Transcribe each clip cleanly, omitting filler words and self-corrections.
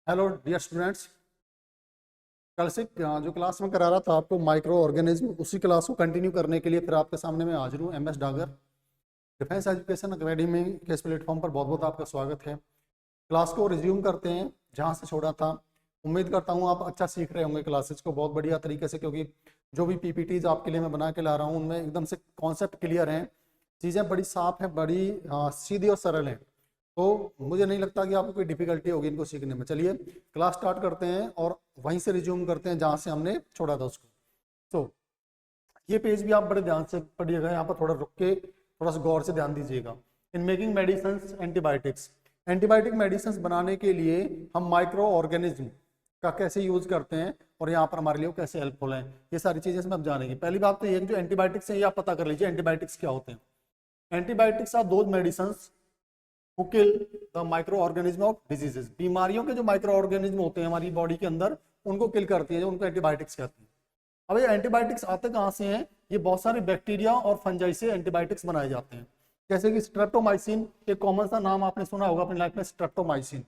Hello dear students. कल से जो क्लास में करा रहा था आपको माइक्रो ऑर्गेनिज्म, उसी क्लास को कंटिन्यू करने के लिए फिर आपके सामने मैं हाजिर हूँ। MS Dagar defence education academy के इस प्लेटफॉर्म पर बहुत बहुत आपका स्वागत है। क्लास को रिज्यूम करते हैं जहाँ से छोड़ा था। उम्मीद करता हूँ आप अच्छा सीख रहे होंगे क्लासेस को बहुत बढ़िया तरीके से, क्योंकि जो भी PPTs आपके लिए मैं बना के ला रहा हूँ उनमें एकदम से कॉन्सेप्ट क्लियर हैं, चीज़ें बड़ी साफ हैं, बड़ी सीधी और सरल हैं। तो मुझे नहीं लगता कि आपको कोई डिफिकल्टी होगी इनको सीखने में। चलिए क्लास स्टार्ट करते हैं और वहीं से रिज्यूम करते हैं जहाँ से हमने छोड़ा था उसको। तो ये पेज भी आप बड़े ध्यान से पढ़िएगा, यहाँ पर थोड़ा रुक के थोड़ा सा गौर से ध्यान दीजिएगा। In making medicine antibiotics, antibiotic medicine बनाने के लिए हम माइक्रो ऑर्गेनिज्म का कैसे यूज करते हैं और यहाँ पर हमारे लिए वो कैसे हेल्पफुल हैं, ये सारी चीजें इसमें हम जानेंगे। पहली बात तो ये जो एंटीबायोटिक्स है ये आप पता कर लीजिए एंटीबायोटिक्स क्या होते हैं। Antibiotics are those medicine who kill the microorganism of diseases, बीमारियों के जो माइक्रो ऑर्गेनिज्म होते हैं हमारी बॉडी के अंदर उनको किल करती है, जो उनको एंटीबायोटिक्स कहते हैं। अब ये एंटीबायोटिक्स आते कहाँ से हैं? ये बहुत सारे बैक्टीरिया और फंजाई से एंटीबायोटिक्स बनाए जाते हैं। जैसे कि स्ट्रेप्टोमाइसिन, एक कॉमन सा नाम आपने सुना होगा अपनी लाइफ में, स्ट्रेप्टोमाइसिन।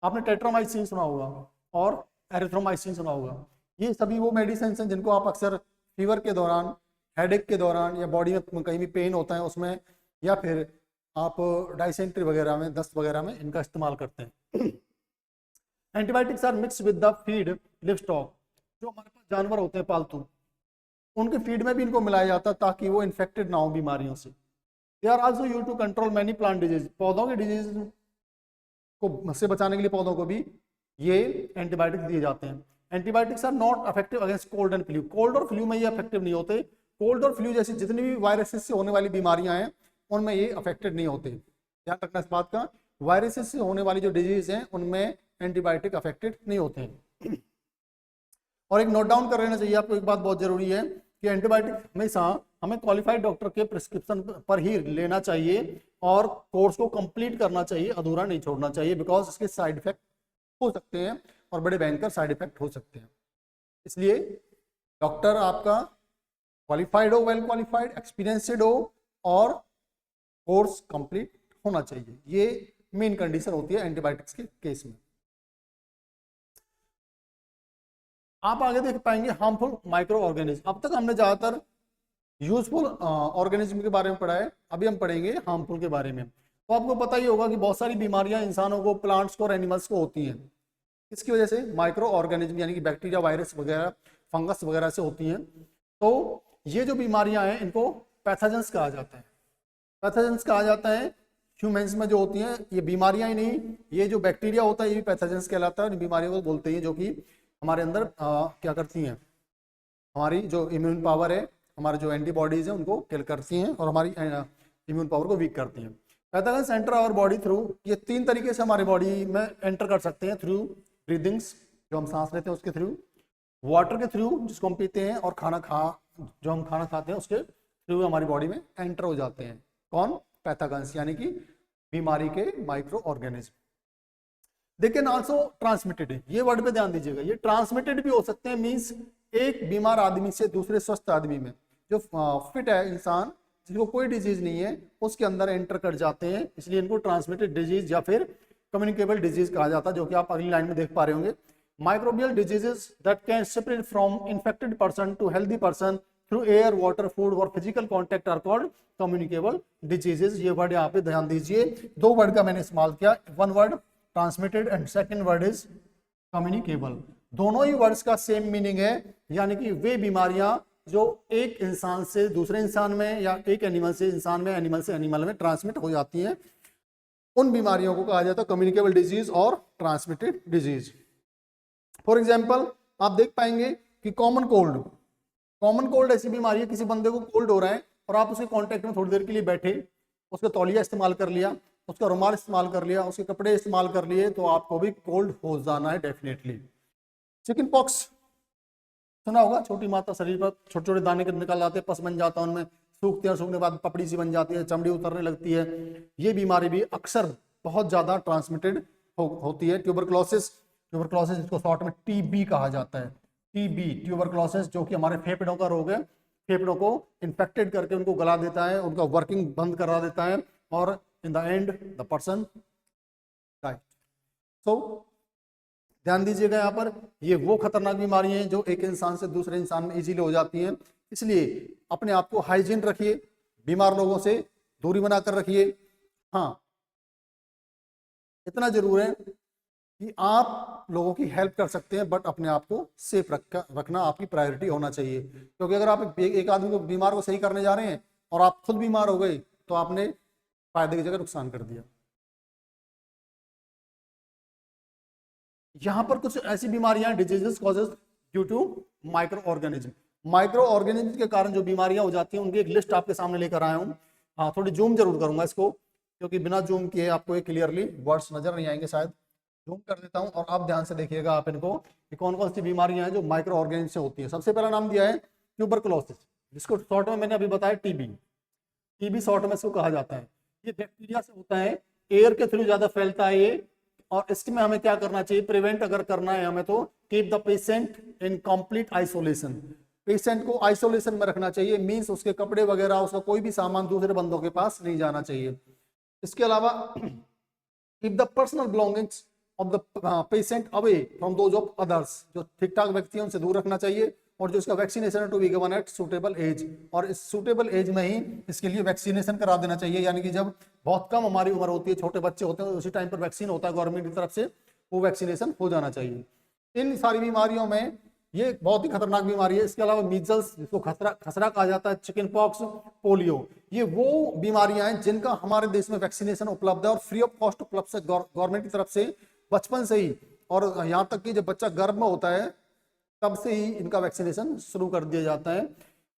आपने टेट्रामाइसिन सुना होगा और एरिथ्रोमाइसिन सुना होगा। ये सभी वो मेडिसिन हैं जिनको आप अक्सर फीवर के दौरान, हेडेक के दौरान, या बॉडी में कहीं भी पेन होता है उसमें, या फिर आप डाइसेंट्री वगैरह में, दस्त वगैरह में इनका इस्तेमाल करते हैं। Antibiotics are mix with the feed livestock, जो हमारे पास जानवर होते हैं पालतू, उनके फीड में भी इनको मिलाया जाता है ताकि वो इन्फेक्टेड ना हो बीमारियों से। They are also used to control many plant disease, पौधों की डिजीज को से बचाने के लिए पौधों को भी ये एंटीबायोटिक्स दिए जाते हैं। Antibiotics are not effective against cold and flu, cold और फ्लू में ये इफेक्टिव नहीं होते। कोल्ड और फ्लू जैसी जितनी भी वायरसेस से होने वाली बीमारियां हैं उनमें ये अफेक्टेड नहीं होते। ध्यान रखना इस बात का, वायरसेस से होने वाली जो डिजीज हैं उनमें एंटीबायोटिक अफेक्टेड नहीं होते हैं। और एक नोट डाउन कर लेना चाहिए आपको, एक बात बहुत जरूरी है कि एंटीबायोटिक हमेशा हमें क्वालिफाइड डॉक्टर के प्रिस्क्रिप्शन पर ही लेना चाहिए और कोर्स को कंप्लीट करना चाहिए, अधूरा नहीं छोड़ना चाहिए, बिकॉज इसके साइड इफेक्ट हो सकते हैं और बड़े भयंकर साइड इफेक्ट हो सकते हैं। इसलिए डॉक्टर आपका क्वालिफाइड हो, वेल क्वालिफाइड, एक्सपीरियंसड हो और कोर्स कंप्लीट होना चाहिए। ये मेन कंडीशन होती है एंटीबायोटिक्स के केस में। आप आगे देख पाएंगे हार्मफुल माइक्रो ऑर्गेनिज्म। अब तक हमने ज्यादातर यूजफुल ऑर्गेनिज्म के बारे में पढ़ा है, अभी हम पढ़ेंगे हार्मफुल के बारे में। तो आपको पता ही होगा कि बहुत सारी बीमारियां इंसानों को, प्लांट्स को और एनिमल्स को होती हैं। इसकी वजह से माइक्रो ऑर्गेनिज्म यानी कि बैक्टीरिया, वायरस वगैरह, फंगस वगैरह से होती हैं। तो ये जो बीमारियां हैं इनको पैथोजेंस कहा जाता है। पैथोजेंस कहा जाता है ह्यूमंस में जो होती हैं ये बीमारियां ही नहीं, ये जो बैक्टीरिया होता है ये भी पैथोजेंस कहलाता है। बीमारियों को बोलते हैं जो कि हमारे अंदर क्या करती हैं, हमारी जो इम्यून पावर है, हमारे जो एंटीबॉडीज हैं उनको किल करती हैं और हमारी इम्यून पावर को वीक करती हैं। Pathogens enter our body through, ये 3 तरीके से हमारे बॉडी में एंटर कर सकते हैं। थ्रू ब्रीदिंग्स, जो हम सांस लेते हैं उसके थ्रू, वाटर के थ्रू जिसको हम पीते हैं, और जो हम खाना खाते हैं उसके थ्रू हमारी बॉडी में एंटर हो जाते हैं। कौन? पैथोजेंस यानी कि बीमारी के micro organism. They can also transmitted, ये वर्ड पे ध्यान दीजिएगा, ये ट्रांसमिटेड भी हो सकते हैं। मींस एक बीमार आदमी से दूसरे स्वस्थ आदमी में, जो फिट है इंसान, जिसको कोई डिजीज नहीं है, उसके अंदर एंटर कर जाते हैं, इसलिए इनको ट्रांसमिटेड डिजीज या फिर कम्युनिकेबल डिजीज कहा जाता है, जो कि आप अगली लाइन में देख पा रहे होंगे। Microbial diseases that can spread from infected person to healthy person through air, water, food और physical contact are called communicable diseases. ये वर्ड यहाँ पे ध्यान दीजिए, 2 वर्ड का मैंने इस्तेमाल किया, 1 word transmitted and second word is communicable. दोनों ही वर्ड्स का सेम मीनिंग है, यानी कि वे बीमारियां जो एक इंसान से दूसरे इंसान में या एक एनिमल से इंसान में, एनिमल से एनिमल में ट्रांसमिट हो जाती हैं, उन बीमारियों को कहा जाता है कम्युनिकेबल डिजीज और ट्रांसमिटेड डिजीज। फॉर एग्जाम्पल आप देख पाएंगे कि कॉमन कोल्ड ऐसी बीमारी है, किसी बंदे को कोल्ड हो रहा है और आप उसके कांटेक्ट में थोड़ी देर के लिए बैठे, उसका तौलिया इस्तेमाल कर लिया, उसका रुमाल इस्तेमाल कर लिया, उसके कपड़े इस्तेमाल कर लिए, तो आपको भी कोल्ड हो जाना है डेफिनेटली। चिकन पॉक्स सुना होगा, छोटी मात्रा शरीर पर छोटे छोटे दाने निकल आते हैं, पस बन जाता है उनमें, सूखते हैं, सूखने के बाद पपड़ी सी बन जाती है, चमड़ी उतरने लगती है। ये बीमारी भी अक्सर बहुत ज्यादा ट्रांसमिटेड होती है। ट्यूबरक्लोसिस जिसको शॉर्ट में TB कहा जाता है, TB ट्यूबरक्लोसिस, जो कि हमारे फेफड़ों का रोग है, फेफड़ों को इन्फेक्टेड करके उनको गला देता है, उनका वर्किंग बंद करा देता है और in the end the person died. So ध्यान दीजिएगा यहाँ पर, ये वो खतरनाक बीमारियां हैं जो एक इंसान से दूसरे इंसान में इजीली हो जाती हैं। इसलिए अपने आप को हाइजीन रखिए, बीमार लोगों से दूरी बनाकर रखिए। हाँ, इतना जरूर है कि आप लोगों की हेल्प कर सकते हैं, बट अपने आप को सेफ रखना आपकी प्रायोरिटी होना चाहिए। क्योंकि अगर आप एक आदमी को बीमार को सही करने जा रहे हैं और आप खुद बीमार हो गए तो आपने फायदे की जगह नुकसान कर दिया। यहां पर कुछ ऐसी बीमारियां, diseases causes due to microorganism. Microorganism के कारण जो बीमारियां हो जाती हैं उनकी एक लिस्ट आपके सामने लेकर आया हूं। हाँ, थोड़ी जूम जरूर करूंगा इसको, क्योंकि बिना जूम किए आपको ये क्लियरली वर्ड्स नजर नहीं आएंगे शायद। जूम कर देता हूं और आप ध्यान से देखिएगा आप इनको कि कौन कौन सी बीमारियां हैं जो माइक्रो ऑर्गेनिज्म से होती है। सबसे पहला नाम दिया है ट्यूबरकुलोसिस, जिसको शॉर्ट में मैंने अभी बताया टीबी। टीबी शॉर्ट में इसको कहा जाता है। ये बैक्टीरिया से होता है, एयर के थ्रू ज्यादा फैलता है ये। और इसमें हमें क्या करना चाहिए, प्रिवेंट अगर करना है हमें तो keep the patient in complete isolation. Patient को आइसोलेशन में रखना चाहिए, मींस उसके कपड़े वगैरह, उसका कोई भी सामान दूसरे बंदों के पास नहीं जाना चाहिए। इसके अलावा keep the personal belongings of the patient away from those of others. जो ठीक ठाक व्यक्ति है उनसे दूर रखना चाहिए। और जो इसका वैक्सीनेशन है to be given at suitable age, और इस सूटेबल एज में ही इसके लिए वैक्सीनेशन करा देना चाहिए। यानी कि जब बहुत कम हमारी उम्र होती है, छोटे बच्चे होते हैं, उसी टाइम पर वैक्सीन होता है गवर्नमेंट की तरफ से, वो वैक्सीनेशन हो जाना चाहिए। इन सारी बीमारियों में ये बहुत ही खतरनाक बीमारी है। इसके अलावा मीजल्स, जिसको खसरा कहा जाता है, चिकन पॉक्स, पोलियो, ये वो बीमारियां हैं जिनका हमारे देश में वैक्सीनेशन उपलब्ध है और फ्री ऑफ कॉस्ट उपलब्ध है गवर्नमेंट की तरफ से बचपन से ही। और यहाँ तक कि जब बच्चा गर्भ में होता है तब से ही इनका वैक्सीनेशन शुरू कर दिया जाता है।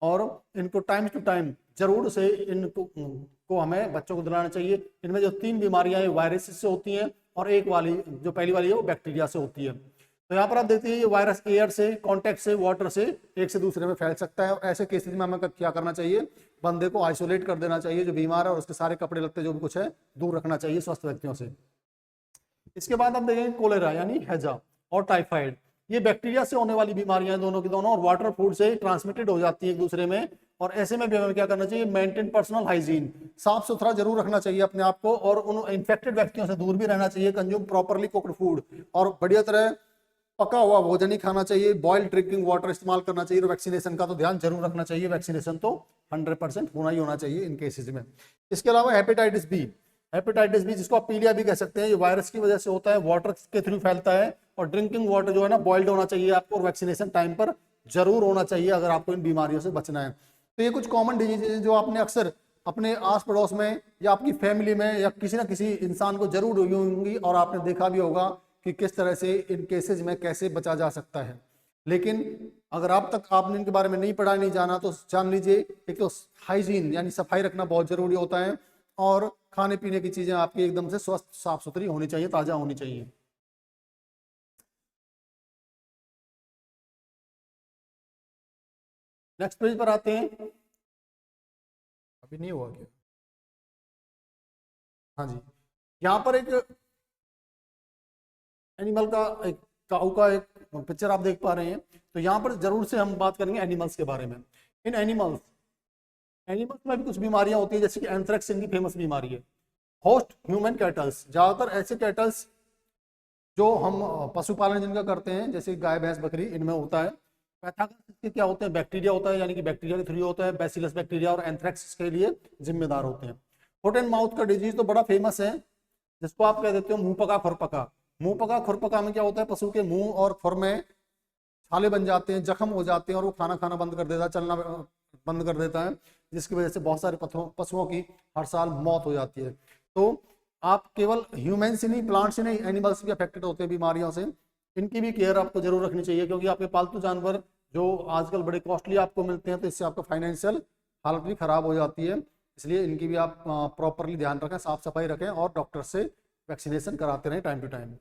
और इनको टाइम टू टाइम जरूर से इनको हमें बच्चों को दिलाना चाहिए। इनमें जो 3 बीमारियां वायरस से होती हैं और एक वाली जो पहली वाली है वो बैक्टीरिया से होती है। तो यहाँ पर आप देखते हैं ये वायरस एयर से, कॉन्टैक्ट से, वाटर से एक से दूसरे में फैल सकता है। और ऐसे केसेस में हमें क्या करना चाहिए, बंदे को आइसोलेट कर देना चाहिए जो बीमार है, और उसके सारे कपड़े लगते जो भी कुछ है दूर रखना चाहिए स्वस्थ व्यक्तियों से। इसके बाद आप देखेंगे कोलेरा यानी हैजा और टाइफाइड। ये बैक्टीरिया से होने वाली बीमारियां दोनों की दोनों, और वाटर फूड से ट्रांसमिटेड हो जाती है एक दूसरे में। और ऐसे में भी हमें क्या करना चाहिए, मेंटेन पर्सनल हाइजीन, साफ सुथरा जरूर रखना चाहिए अपने आप को, और उन इन्फेक्टेड व्यक्तियों से दूर भी रहना चाहिए। कंज्यूम प्रॉपरली कुक्ड फूड, और बढ़िया तरह पका हुआ भोजन ही खाना चाहिए। बॉइल्ड ड्रिंकिंग वाटर इस्तेमाल करना चाहिए। और वैक्सीनेशन का तो ध्यान जरूर रखना चाहिए, वैक्सीनेशन तो 100% होना ही होना चाहिए इन केसेस में। इसके अलावा हेपेटाइटिस बी, हेपेटाइटिस बी जिसको आप पीलिया भी कह सकते हैं, ये वायरस की वजह से होता है, वाटर के थ्रू फैलता है। और ड्रिंकिंग वाटर जो है ना बॉइल्ड होना चाहिए आपको, और वैक्सीनेशन टाइम पर जरूर होना चाहिए अगर आपको इन बीमारियों से बचना है। तो ये कुछ कॉमन डिजीज जो आपने अक्सर अपने आस पड़ोस में या आपकी फैमिली में या किसी ना किसी इंसान को जरूर हुई होंगी, और आपने देखा भी होगा कि किस तरह से इन केसेज में कैसे बचा जा सकता है। लेकिन अगर आप तक आपने इनके बारे में नहीं पढ़ा, नहीं जाना, तो जान लीजिए एक तो हाइजीन यानी सफाई रखना बहुत जरूरी होता है, और खाने पीने की चीजें आपकी एकदम से स्वस्थ साफ सुथरी होनी चाहिए, ताजा होनी चाहिए। नेक्स्ट पेज पर आते हैं। अभी नहीं हुआ क्या? हाँ जी, यहाँ पर एक एनिमल का, एक काऊ का एक पिक्चर आप देख पा रहे हैं। तो यहाँ पर जरूर से हम बात करेंगे एनिमल्स के बारे में। इन एनिमल्स में भी कुछ बीमारियां होती है, जैसे कि एंथ्रेक्स इनकी फेमस बीमारी है। होस्ट ह्यूमन कैटल्स, ज्यादातर ऐसे कैटल्स जो हम पशुपालन जिनका करते हैं, जैसे गाय भैंस बकरी, इनमें होता है। पैथागस इसके क्या होते हैं, बैक्टीरिया होता है, यानी कि बैक्टीरिया के थ्रू होता है, बैसिलस बैक्टीरिया, और एंथ्रेक्स के लिए जिम्मेदार होते हैं। फुट एंड माउथ का डिजीज तो बड़ा फेमस है, जिसको आप कह देते हो मुंह पका खुरपका। मुंह पका खुरपका में क्या होता है, पशु के मुंह और खुर में छाले बन जाते हैं, जख्म हो जाते हैं, और वो खाना खाना बंद कर देता है, चलना बंद कर देता है, जिसकी वजह से बहुत सारे पशुओं की हर साल मौत हो जाती है। तो आप केवल ह्यूमन से नहीं, प्लांट से नहीं, एनिमल्स भी अफेक्टेड होते हैं बीमारियों से। इनकी भी केयर आपको जरूर रखनी चाहिए, क्योंकि आपके पालतू जानवर जो आजकल बड़े कॉस्टली आपको मिलते हैं, तो इससे आपका फाइनेंशियल हालत भी खराब हो जाती है। इसलिए इनकी भी आप प्रॉपरली ध्यान रखें, साफ सफाई रखें, और डॉक्टर से वैक्सीनेशन कराते रहें टाइम टू टाइम।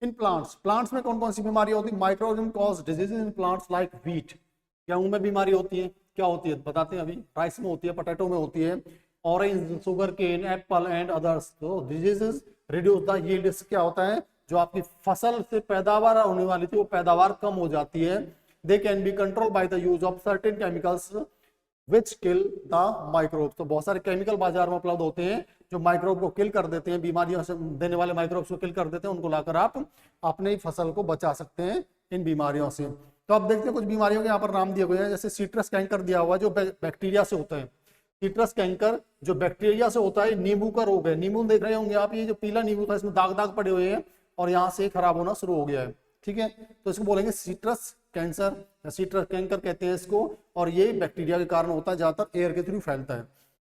इन प्लांट्स में कौन कौन सी बीमारियां होती है? Microorganism cause diseases in plants like wheat. गेहूं में बीमारी होती है, क्या होती है बताते हैं अभी। राइस में होती है, पोटैटो में होती है, orange, sugarcane, apple and others. तो डिजीजेस रिड्यूस द यील्ड, क्या होता है, जो आपकी फसल से पैदावार होने वाली थी वो पैदावार कम हो जाती है। They can be control by the use of certain chemicals which kill the microbe. तो बहुत सारे केमिकल बाजार में उपलब्ध होते हैं जो माइक्रोब को किल कर देते हैं, बीमारियों से देने वाले माइक्रोब्स को किल कर देते हैं, उनको लाकर आप अपनी फसल को बचा सकते हैं इन बीमारियों से। तो आप देखते हैं कुछ बीमारियों के यहाँ पर नाम दिए हुए हैं, जैसे सीट्रस कैंकर दिया हुआ है जो बैक्टीरिया से होता है। सीट्रस कैंकर जो बैक्टीरिया से होता है। नींबू का रोग है, नींबू देख रहे होंगे आप, ये जो पीला नींबू था इसमें दाग दाग पड़े हुए हैं और यहाँ से खराब होना शुरू हो गया है, ठीक है। तो इसको बोलेंगे सीट्रस कैंसर या सीट्रस कैंकर कहते हैं इसको, और ये बैक्टीरिया के कारण होता है, ज्यादातर एयर के थ्रू फैलता है।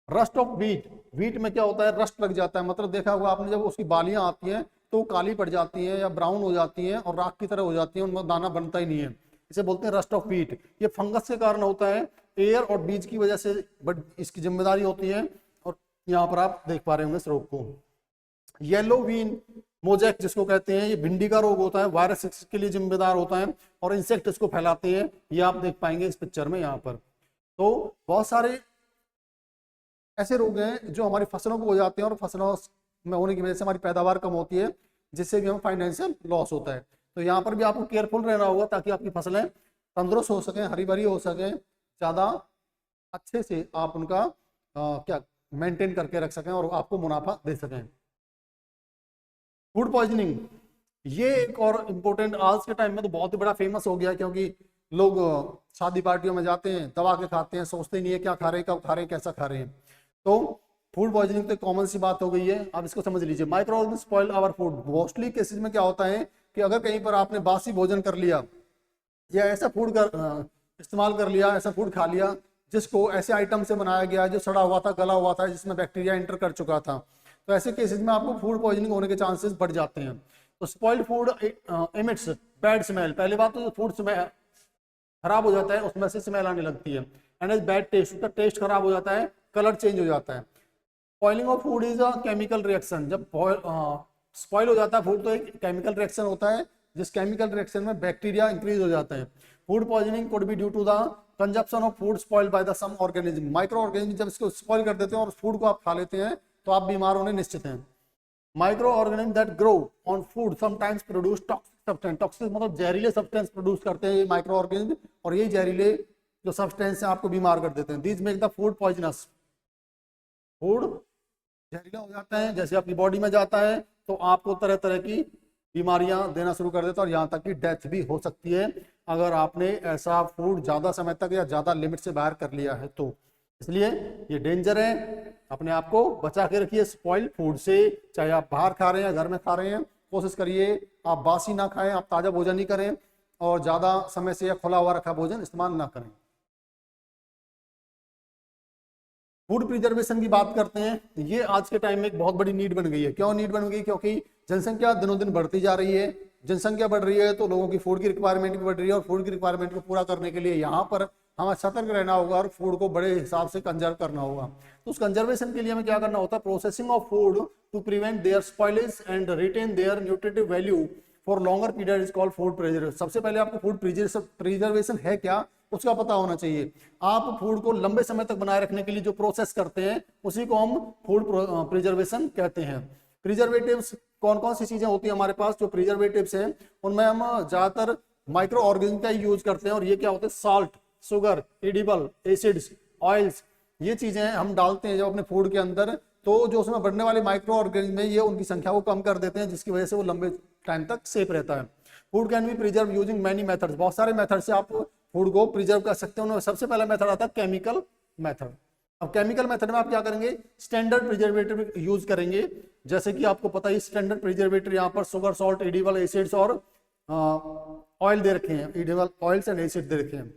रस्ट ऑफ व्हीट, व्हीट में क्या होता है, रस्ट लग जाता है, मतलब देखा होगा आपने जब उसकी बालियां आती हैं तो काली पड़ जाती हैं या ब्राउन हो जाती हैं और राख की तरह हो जाती हैं, उनमें दाना बनता ही नहीं है, इसे बोलते हैं रस्ट ऑफ व्हीट। ये फंगस के कारण होता है, एयर और बीज की वजह से बट इसकी जिम्मेदारी होती है। और यहाँ पर आप देख पा रहे होंगे इस रोग को। येलो वीन मोजैक जिसको कहते हैं, ये भिंडी का रोग होता है, वायरस इसके लिए जिम्मेदार होता है और इंसेक्ट इसको फैलाते हैं, ये आप देख पाएंगे इस पिक्चर में यहाँ पर। तो बहुत सारे ऐसे रोग हैं जो हमारी फसलों को हो जाते हैं और फसलों में होने की वजह से हमारी पैदावार कम होती है, जिससे भी हमें फाइनेंशियल लॉस होता है। तो यहाँ पर भी आपको केयरफुल रहना होगा ताकि आपकी फसलें तंदुरुस्त हो सकें, हरी भरी हो सकें, ज़्यादा अच्छे से आप उनका क्या मेंटेन करके रख सकें और आपको मुनाफा दे सकें। फूड पॉइजनिंग, ये एक और इम्पोर्टेंट आज के टाइम में तो बहुत ही बड़ा फेमस हो गया, क्योंकि लोग शादी पार्टियों में जाते हैं, दबा के खाते हैं, सोचते नहीं है क्या खा रहे हैं, कब खा रहे हैं, कैसा खा रहे हैं। तो फूड पॉइजनिंग तो कॉमन सी बात हो गई है, आप इसको समझ लीजिए। Microorganism spoil our food, mostly cases में क्या होता है कि अगर कहीं पर आपने बासी भोजन कर लिया या ऐसा फूड इस्तेमाल कर लिया, ऐसा फूड खा लिया जिसको ऐसे आइटम से बनाया गया जो सड़ा हुआ था, गला हुआ था, जिसमें बैक्टीरिया एंटर कर चुका था, तो ऐसे केसेस में आपको फूड पॉइजनिंग होने के चांसेस बढ़ जाते हैं। तो spoiled food emits bad smell, पहली बात तो फूड खराब हो जाता है, उसमें से स्मेल आने लगती है, एंड इज बैड टेस्ट, उसका टेस्ट खराब हो जाता है, कलर चेंज हो जाता है। Spoiling of food is a chemical reaction, जब स्पॉइल हो जाता है फूड तो एक केमिकल रिएक्शन होता है, जिस केमिकल रिएक्शन में बैक्टीरिया इंक्रीज हो जाते हैं। Food poisoning could be due to the consumption of food spoiled by the some organism, microorganism जब इसको स्पॉइल कर देते हैं और फूड को आप खा लेते हैं तो आप बीमार होने निश्चित हैं। Micro organism that grow on food sometimes produce toxic substance, toxic मतलब जहरीले सब्सटेंस प्रोड्यूस करते हैं ये माइक्रो ऑर्गेनिज्म, और ये जहरीले जो सब्सटेंस है आपको बीमार कर देते हैं। These make the food poisonous, food जहरीला हो जाता है, जैसे आपकी बॉडी में जाता है तो आपको तरह तरह की बीमारियां देना शुरू कर देता है और यहाँ तक कि डेथ भी हो सकती है अगर आपने ऐसा फूड ज़्यादा समय तक या ज़्यादा लिमिट से बाहर कर लिया है तो। इसलिए ये डेंजर है, अपने आप को बचा के रखिए स्पॉइल्ड फूड से, चाहे आप बाहर खा रहे हैं या घर में खा रहे हैं, कोशिश करिए आप बासी ना खाएं, आप ताज़ा भोजन ही करें और ज़्यादा समय से या खुला हुआ रखा भोजन इस्तेमाल ना करें। फूड प्रिजर्वेशन की बात करते हैं, ये आज के टाइम में एक बहुत बड़ी नीड बन गई है। क्यों नीड बन गई? क्योंकि जनसंख्या दिनों दिन बढ़ती जा रही है, जनसंख्या बढ़ रही है तो लोगों की फूड की रिक्वायरमेंट भी बढ़ रही है और फूड की रिक्वायरमेंट को पूरा करने के लिए यहाँ पर हमें सतर्क रहना होगा और फूड को बड़े हिसाब से कंजर्व करना होगा। तो उस कंजर्वेशन के लिए हमें क्या करना होता है? Processing of food to prevent their spoilage and retain their nutritive value for longer period is called food preservation. सबसे पहले आपको फूड प्रिजर्वेशन है क्या उसका पता होना चाहिए। आप फूड को लंबे समय तक बनाए रखने के लिए जो प्रोसेस करते हैं उसी को हम फूड प्रिजर्वेशन कहते हैं। प्रिजर्वेटिव्स कौन कौन सी चीजें होती है हमारे पास? जो प्रिजर्वेटिव्स हैं उनमें हम ज्यादातर माइक्रो ऑर्गेनिज्म का यूज करते हैं और ये क्या होते हैं? Salt, sugar, edible acids, oils, ये चीजें हम डालते हैं जब अपने फूड के अंदर, तो जो उसमें बढ़ने वाले माइक्रो ऑर्गेनिज्म है ये उनकी संख्या को कम कर देते हैं, जिसकी वजह से वो लंबे टाइम तक सेफ रहता है। Food can be preserve using many methods, बहुत सारे मेथड से आप फूड को प्रिजर्व कर सकते हैं। उनमें सबसे पहला मेथड आता है केमिकल मेथड। अब केमिकल मेथड में आप क्या करेंगे? स्टैंडर्ड प्रिजर्वेटिव यूज करेंगे, जैसे कि आपको पता है स्टैंडर्ड प्रिजर्वेटिव यहाँ पर शुगर, सॉल्ट, एडिबल एसिड्स और ऑयल दे रखे हैं, एडिबल ऑयल्स एंड एसिड दे रखे हैं।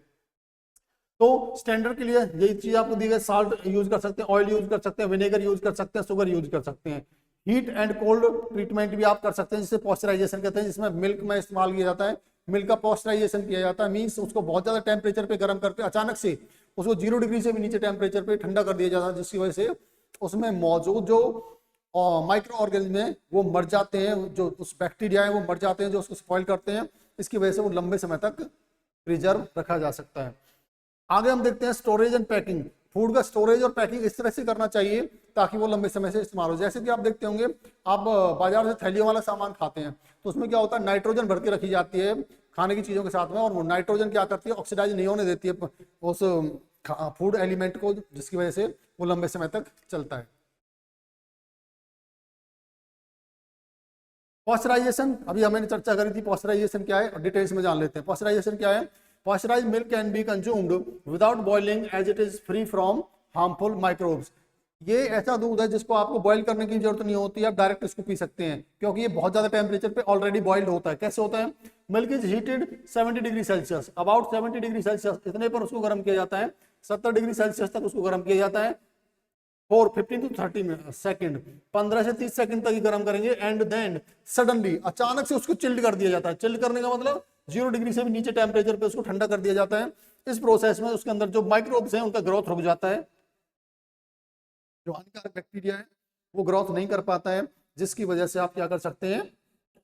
तो स्टैंडर्ड के लिए यही चीज आपको दी गई, साल्ट यूज कर सकते हैं, ऑयल यूज कर सकते हैं, विनेगर यूज कर सकते हैं, शुगर यूज कर सकते हैं। हीट एंड कोल्ड ट्रीटमेंट भी आप कर सकते हैं, जिसे पॉस्चराइजेशन कहते हैं, जिसमें मिल्क में इस्तेमाल किया जाता है। मिल्क का पॉस्चराइजेशन किया जाता है, मीन्स उसको बहुत ज्यादा टेम्परेचर पे गर्म करके अचानक से उसको 0 डिग्री से भी नीचे टेम्परेचर पे ठंडा कर दिया जाता है, जिसकी वजह से उसमें मौजूद जो माइक्रो ऑर्गेनिज्म है वो मर जाते हैं, जो उस बैक्टीरिया है वो मर जाते हैं जो उसको स्पॉइल करते हैं। इसकी वजह से वो लंबे समय तक प्रिजर्व रखा जा सकता है। आगे हम देखते हैं स्टोरेज एंड पैकिंग। फूड का स्टोरेज और पैकिंग इस तरह से करना चाहिए ताकि वो लंबे समय से इस्तेमाल हो। जैसे कि आप देखते होंगे, आप बाजार से थैलियों वाला सामान खाते हैं तो उसमें क्या होता है? नाइट्रोजन भर के रखी जाती है खाने की चीजों के साथ में, और वो नाइट्रोजन क्या करती है? ऑक्सीडाइज नहीं होने देती है उस फूड एलिमेंट को, जिसकी वजह से वो लंबे समय तक चलता है। पॉस्चराइजेशन, अभी हमने चर्चा करी थी पॉस्चराइजेशन क्या है, और डिटेल्स में जान लेते हैं। पॉस्चराइजेशन क्या है? Pasteurised milk can be consumed without boiling as it is free from harmful microbes. ये ऐसा दूध है जिसको आपको बॉईल करने की जरूरत नहीं होती, आप डायरेक्ट इसको पी सकते हैं, क्योंकि ये बहुत ज्यादा टेम्परेचर पे ऑलरेडी बॉइल्ड होता है। कैसे होता है? Milk is heated 70 degree Celsius, about 70 degree Celsius, इतने पर उसको गर्म किया जाता है, 70 डिग्री सेल्सियस तक उसको गर्म किया जाता है फॉर 15 to 30 सेकंड, 15 से 30 सेकंड तक ही गर्म करेंगे। एंड देन सडनली, अचानक से उसको चिल्ड कर दिया जाता है। चिल्ड करने का मतलब 0 डिग्री से भी नीचे टेम्परेचर पे उसको ठंडा कर दिया जाता है। इस प्रोसेस में उसके अंदर जो माइक्रोब्स हैं उनका ग्रोथ रुक जाता है, जो हानिकारक बैक्टीरिया है वो ग्रोथ नहीं कर पाता है, जिसकी वजह से आप क्या कर सकते हैं,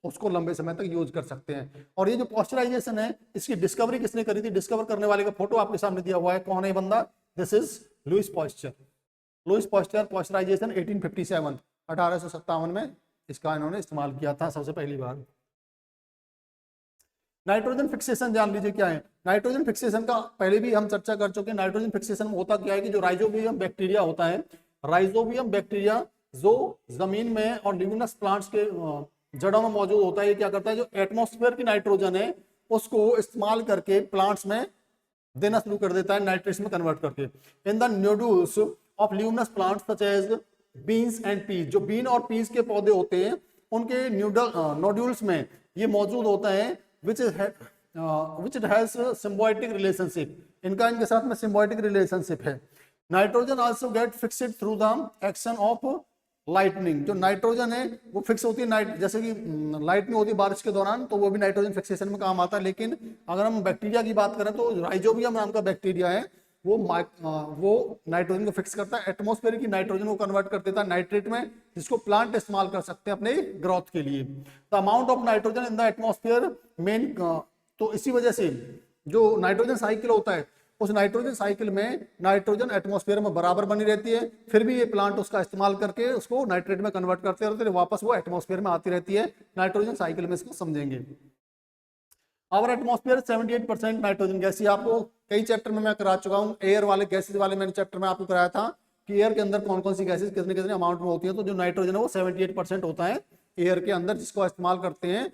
उसको लंबे समय तक यूज कर सकते हैं। और ये जो पॉस्चराइजेशन है, इसकी डिस्कवरी किसने करी थी? डिस्कवर करने वाले का फोटो आपके सामने दिया हुआ है। कौन है बंदा? This is Louis Pasteur. Louis Pasteur, pasteurization 1857, 1857 में इसका इन्होंने इस्तेमाल किया था सबसे पहली बार। नाइट्रोजन फिक्सेशन जान लीजिए क्या है। नाइट्रोजन फिक्सेशन का पहले भी हम चर्चा कर चुके हैं। नाइट्रोजन फिक्सेशन में होता क्या है कि जो राइजोबियम बैक्टीरिया होता है, राइजोबियम बैक्टीरिया जो जमीन में और लिग्नस प्लांट्स के जड़ों में मौजूद होता है, ये क्या करता है, जो एटमॉस्फेयर की नाइट्रोजन है उसको इस्तेमाल करके प्लांट्स में देना शुरू कर देता है, नाइट्रेट्स में कन्वर्ट करके। In the nodules of luminous plants such as beans and peas, जो बीन और पीस के पौधे होते हैं उनके नोड्यूल्स में ये मौजूद होता है, which it has symbiotic relationship, इनका इनके साथ में symbiotic relationship है। Nitrogen also get fixed through the action of lightning, जो नाइट्रोजन है वो फिक्स होती है, जैसे कि लाइटनिंग होती है बारिश के दौरान, तो वो भी नाइट्रोजन फिक्सेशन में काम आता है। लेकिन अगर हम बैक्टीरिया की बात करें तो राइजोबियम नाम का बैक्टीरिया है, वो नाइट्रोजन को फिक्स करता है, एटमॉस्फेयर की नाइट्रोजन को कन्वर्ट कर देता है नाइट्रेट में, जिसको प्लांट इस्तेमाल कर सकते हैं अपने ग्रोथ के लिए। The amount of nitrogen in the atmosphere main, तो इसी वजह से जो नाइट्रोजन साइकिल होता है, उस नाइट्रोजन साइकिल में नाइट्रोजन एटमॉस्फेयर में बराबर बनी रहती है, फिर भी ये प्लांट उसका इस्तेमाल करके उसको नाइट्रेट में कन्वर्ट करते रहते हैं, वापस वो एटमॉस्फेयर में आती रहती है। नाइट्रोजन साइकिल में इसको समझेंगे। आवर एटमॉस्फेयर 78% नाइट्रोजन गैस, ये आपको कई चैप्टर में मैं करा चुका हूँ। एयर वाले गैसेज वाले मैंने चैप्टर में आपको कराया था कि एयर के अंदर कौन कौन सी गैसेज कितने कितने अमाउंट में होती है। तो जो नाइट्रोजन है वो 78% होता है एयर के अंदर, जिसको इस्तेमाल करते हैं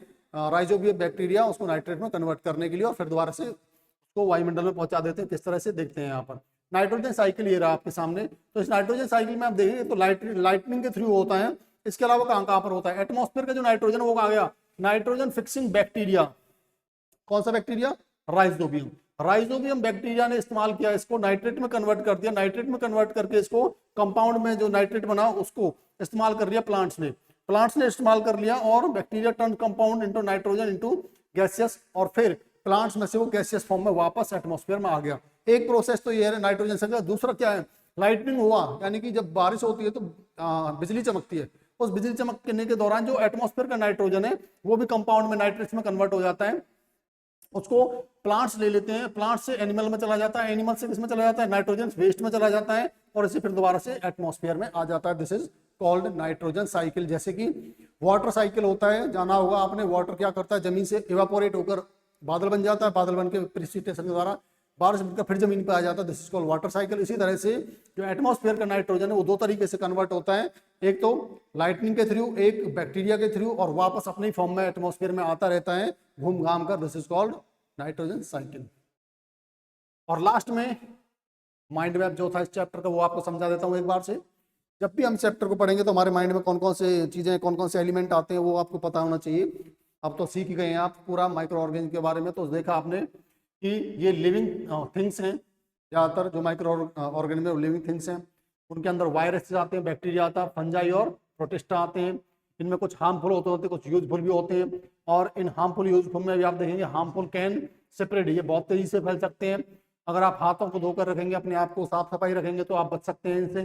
राइजोबियम बैक्टीरिया उसको नाइट्रेट में कन्वर्ट करने के लिए, और फिर दोबारा से उसको वायुमंडल में पहुंचा देते हैं। किस तरह से देखते हैं यहाँ पर नाइट्रोजन साइकिल ये रहा आपके सामने। तो इस नाइट्रोजन साइकिल में आप देखेंगे तो लाइटनिंग के थ्रू होता है। इसके अलावा कहाँ पर होता है? एटमॉस्फेयर का जो नाइट्रोजन वो आ गया नाइट्रोजन फिक्सिंग बैक्टीरिया। कौन सा बैक्टीरिया? राइजोबियम। राइजोबियम बैक्टीरिया ने इस्तेमाल किया, इसको नाइट्रेट में कन्वर्ट कर दिया, नाइट्रेट में कन्वर्ट करके इसको कंपाउंड में जो नाइट्रेट बना उसको इस्तेमाल कर लिया प्लांट्स ने, प्लांट्स ने इस्तेमाल कर लिया, और bacteria turn compound into nitrogen into gaseous, और फिर प्लांट्स में से वो गैसियस फॉर्म में वापस एटमॉस्फेयर में आ गया। एक प्रोसेस तो ये है नाइट्रोजन से। दूसरा क्या है? लाइटनिंग हुआ, यानी कि जब बारिश होती है तो बिजली चमकती है, उस बिजली चमकने के दौरान जो एटमॉस्फेयर का नाइट्रोजन है वो भी कंपाउंड में नाइट्रेट्स में कन्वर्ट हो जाता है, उसको प्लांट्स ले लेते हैं, प्लांट से एनिमल में चला जाता है, एनिमल से किसमें चला जाता है? नाइट्रोजन वेस्ट में चला जाता है, और इसे फिर दोबारा से एटमॉस्फेयर में आ जाता है। This is called nitrogen cycle. जैसे कि वाटर साइकिल होता है, जाना होगा आपने, वाटर क्या करता है, जमीन से इवापोरेट होकर बादल बन जाता है, बादल बन के प्रेसिपिटेशन के द्वारा बारिश बनकर फिर जमीन पर आ जाता है। This is called water cycle. इसी तरह से जो एटमॉस्फेयर का नाइट्रोजन है वो दो तरीके से कन्वर्ट होता है, एक तो लाइटनिंग के थ्रू, एक बैक्टीरिया के थ्रू, और वापस अपनी फॉर्म में एटमॉस्फेयर में आता रहता है घूम घाम कर। This is called nitrogen cycle. और लास्ट में माइंड मैप जो था इस चैप्टर का वो आपको समझा देता हूँ एक बार से। जब भी हम चैप्टर को पढ़ेंगे तो हमारे माइंड में कौन कौन से चीजें, कौन कौन से एलिमेंट आते हैं वो आपको पता होना चाहिए। अब तो सीख गए हैं आप पूरा माइक्रो ऑर्गेनिज्म के बारे में। तो देखा आपने कि ये लिविंग थिंग्स हैं, ज़्यादातर जो माइक्रो ऑर्गेनिज्म है लिविंग थिंग्स हैं। उनके अंदर वायरस आते हैं, बैक्टीरिया आता है, फंजाई और प्रोटिस्टा आते हैं। इनमें कुछ हार्मफुल होते हैं, कुछ यूजफुल भी होते हैं। और इन हार्मफुल यूजफुल में भी आप देखेंगे हार्मफुल कैन स्प्रेड, ये बहुत तेजी से फैल सकते हैं। अगर आप हाथों को धोकर रखेंगे, अपने आप को साफ सफाई रखेंगे तो आप बच सकते हैं इनसे।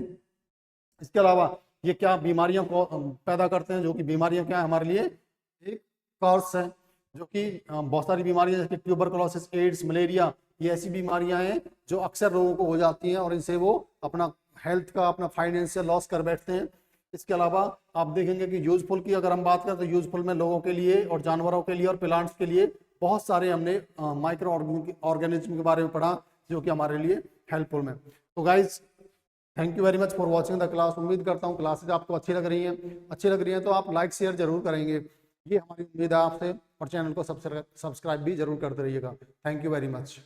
इसके अलावा ये क्या बीमारियां को पैदा करते हैं, जो कि बीमारियां क्या है हमारे लिए एक कॉज है, जो कि बहुत सारी बीमारियां जैसे ट्यूबरकुलोसिस, एड्स, मलेरिया, ये ऐसी बीमारियां हैं जो अक्सर लोगों को हो जाती हैं और इनसे वो अपना हेल्थ का, अपना फाइनेंशियल लॉस कर बैठते हैं। इसके अलावा आप देखेंगे कि यूजफुल की अगर हम बात करें तो यूजफुल में लोगों के लिए और जानवरों के लिए और प्लांट्स के लिए बहुत सारे हमने माइक्रो ऑर्गेनिज्म के बारे में पढ़ा, जो कि हमारे लिए हेल्पफुल है। तो guys thank you very much for watching the class. उम्मीद करता हूँ क्लासेज आपको अच्छी लग रही हैं तो आप लाइक शेयर जरूर करेंगे, ये हमारी उम्मीद है आपसे, और चैनल को सब्सक्राइब भी जरूर करते रहिएगा। Thank you very much.